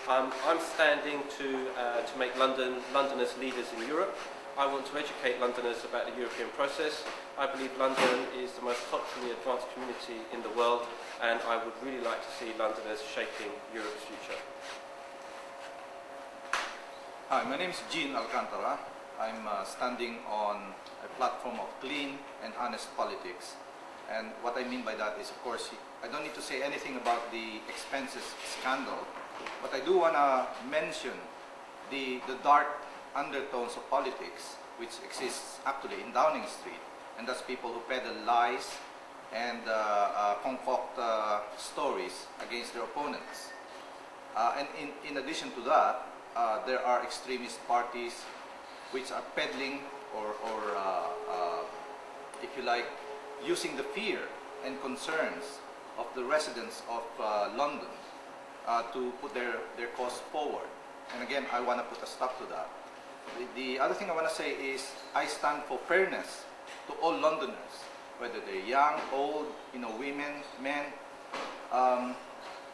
I'm standing to make Londoners leaders in Europe. I want to educate Londoners about the European process. I believe London is the most culturally advanced community in the world, and I would really like to see Londoners shaping Europe's future. Hi, my name is Jean Alcantara. I'm standing on a platform of clean and honest politics. And what I mean by that is, of course, I don't need to say anything about the expenses scandal, but I do want to mention the dark undertones of politics which exists actually in Downing Street, and that's people who peddle lies and concoct stories against their opponents. And in addition to that, there are extremist parties which are peddling or if you like, using the fear and concerns of the residents of London to put their cause forward. And again, I want to put a stop to that. The other thing I want to say is I stand for fairness to all Londoners, whether they're young, old, women, men,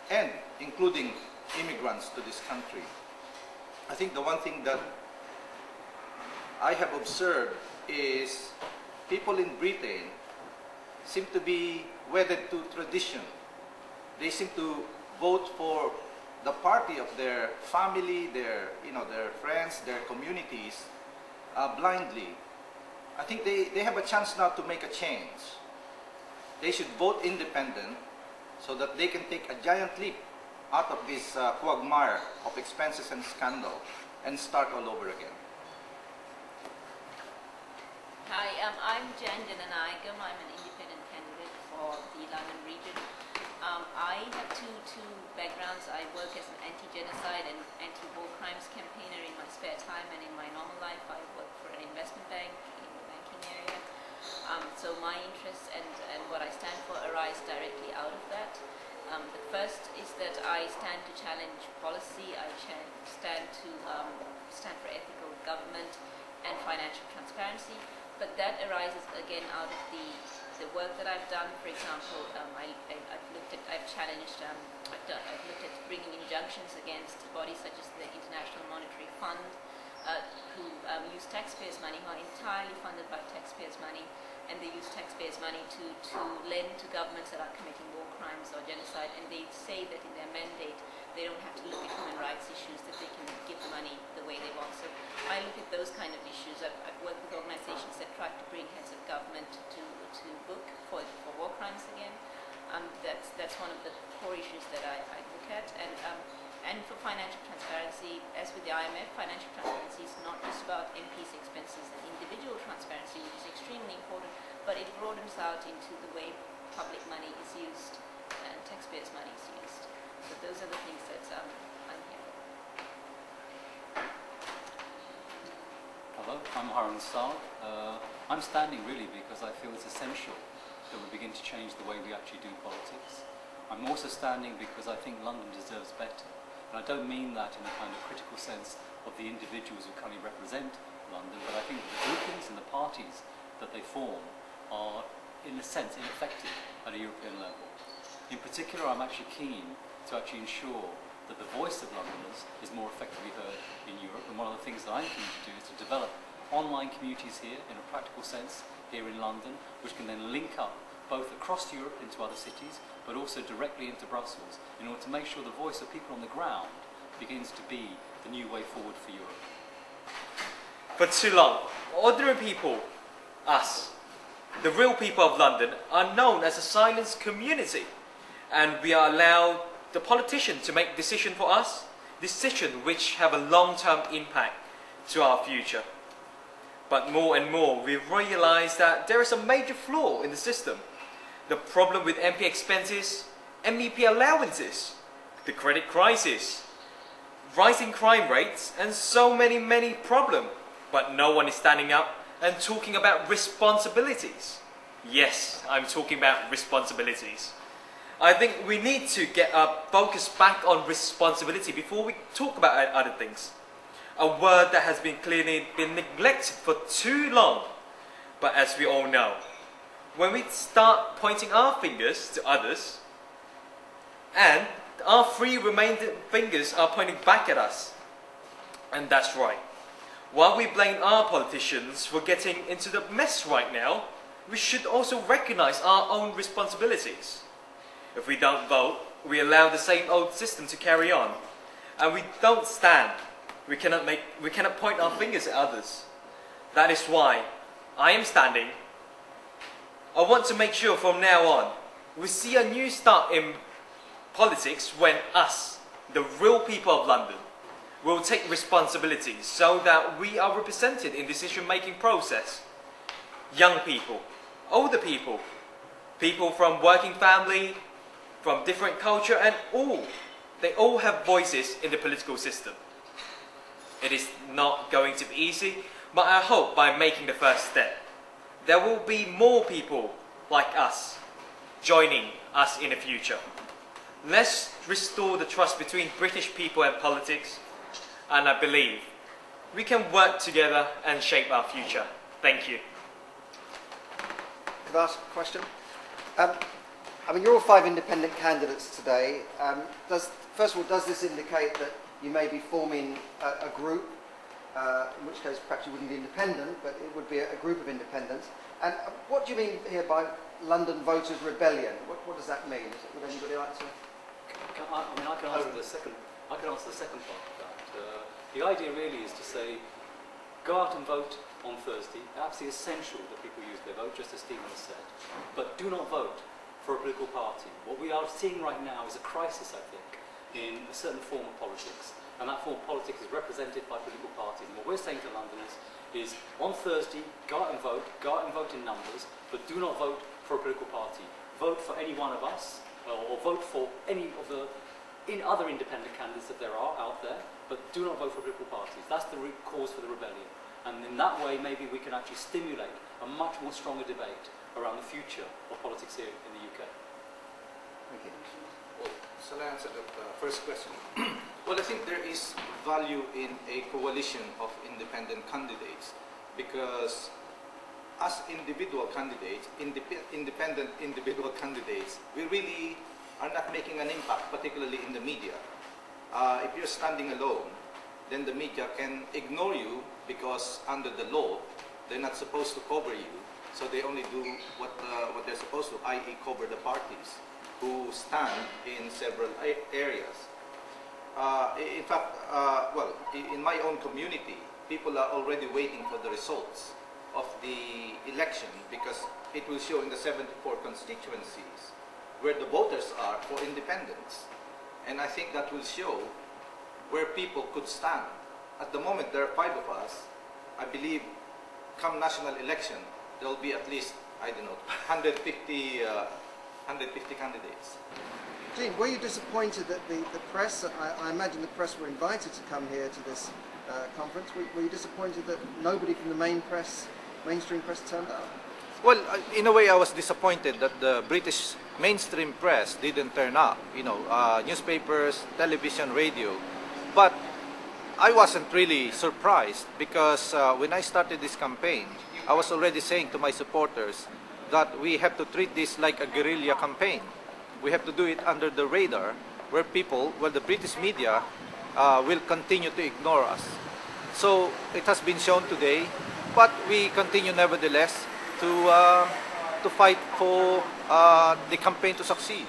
and including immigrants to this country. I think the one thing that I have observed is people in Britain seem to be wedded to tradition. They seem to vote for the party of their family, their friends, their communities blindly. I think they have a chance now to make a change. They should vote independent so that they can take a giant leap out of this quagmire of expenses and scandal and start all over again. Hi, I'm Jan Jananayagam. I'm an independent candidate for the London region. I have two backgrounds. I work as an anti-genocide and anti-war crimes campaigner in my spare time, and in my normal life I work for an investment bank in the banking area. So my interests and what I stand for arise directly out of that. The first is that I stand to challenge policy. I stand for ethical government and financial transparency. But that arises again out of the work that I've done. For example, I've looked at bringing injunctions against bodies such as the International Monetary Fund, who use taxpayers' money, who are entirely funded by taxpayers' money, and they use taxpayers' money to lend to governments that are committing war crimes or genocide, and they say that in their mandate they don't have to look at human rights issues, that they can give the money the way they want. So I look at those kind of issues. I've worked with organizations that try to bring heads of government to book for war crimes again. That's one of the core issues that I look at. And for financial transparency, as with the IMF, financial transparency is not just about MPs' expenses and individual transparency, which is extremely important, but it broadens out into the way public money is used and taxpayers' money is used. So those are the things that I'm here for. Hello, I'm Harun Sal. I'm standing really because I feel it's essential that we begin to change the way we actually do politics. I'm also standing because I think London deserves better. And I don't mean that in a kind of critical sense of the individuals who currently represent London, but I think the groupings and the parties that they form are, in a sense, ineffective at a European level. In particular, I'm actually keen to actually ensure that the voice of Londoners is more effectively heard in Europe. And one of the things that I'm keen to do is to develop online communities here in a practical sense here in London, which can then link up both across Europe into other cities, but also directly into Brussels, in order to make sure the voice of people on the ground begins to be the new way forward for Europe. For too long, ordinary people, us, the real people of London, are known as a silent community, and we are allowed the politicians to make decisions for us, decisions which have a long-term impact to our future. But more and more, we realize that there is a major flaw in the system. The problem with MP expenses, MEP allowances, the credit crisis, rising crime rates, and so many problems. But no one is standing up and talking about responsibilities. Yes, I'm talking about responsibilities. I think we need to get our focus back on responsibility before we talk about other things. A word that has been clearly been neglected for too long. But as we all know, when we start pointing our fingers to others and our three remaining fingers are pointing back at us. And that's right. While we blame our politicians for getting into the mess right now, we should also recognize our own responsibilities. If we don't vote, we allow the same old system to carry on. And we don't stand. We cannot point our fingers at others. That is why I am standing. I want to make sure from now on, we see a new start in politics when us, the real people of London, will take responsibility so that we are represented in decision-making process. Young people, older people, people from working family, from different culture, and they all have voices in the political system. It is not going to be easy, but I hope by making the first step, there will be more people like us joining us in the future. Let's restore the trust between British people and politics, and I believe we can work together and shape our future. Thank you. Could I ask a question? I mean, you're all 5 independent candidates today. First of all, does this indicate that you may be forming a group, in which case perhaps you wouldn't be independent, but it would be a group of independents? And what do you mean here by London Voters Rebellion? What does that mean? Would anybody like to? I can answer the second part of that. The idea really is to say, go out and vote on Thursday. Absolutely essential that people use their vote, just as Stephen has said. But do not vote for a political party. What we are seeing right now is a crisis, I think, in a certain form of politics. And that form of politics is represented by political parties. And what we're saying to Londoners is, on Thursday, go out and vote in numbers, but do not vote for a political party. Vote for any one of us, or vote for any of the other independent candidates that there are out there, but do not vote for political parties. That's the root cause for the rebellion. And in that way, maybe we can actually stimulate a much more stronger debate around the future of politics here in the UK. Thank you. Well, shall I answer the first question? Well, I think there is value in a coalition of independent candidates, because as individual candidates, independent individual candidates, we really are not making an impact, particularly in the media. If you're standing alone, then the media can ignore you because under the law, they're not supposed to cover you. So they only do what they're supposed to, i.e. cover the parties who stand in several areas. In fact, in my own community, people are already waiting for the results of the election, because it will show in the 74 constituencies where the voters are for independence. And I think that will show where people could stand. At the moment, there are 5 of us. I believe come national election, there will be at least, I don't know, 150 candidates. Jean, were you disappointed that the press, I imagine the press were invited to come here to this conference, were you disappointed that nobody from the mainstream press turned up? Well, in a way, I was disappointed that the British mainstream press didn't turn up. You know, newspapers, television, radio. But I wasn't really surprised, because when I started this campaign, I was already saying to my supporters that we have to treat this like a guerrilla campaign. We have to do it under the radar, where the British media will continue to ignore us. So it has been shown today, but we continue nevertheless to fight for the campaign to succeed.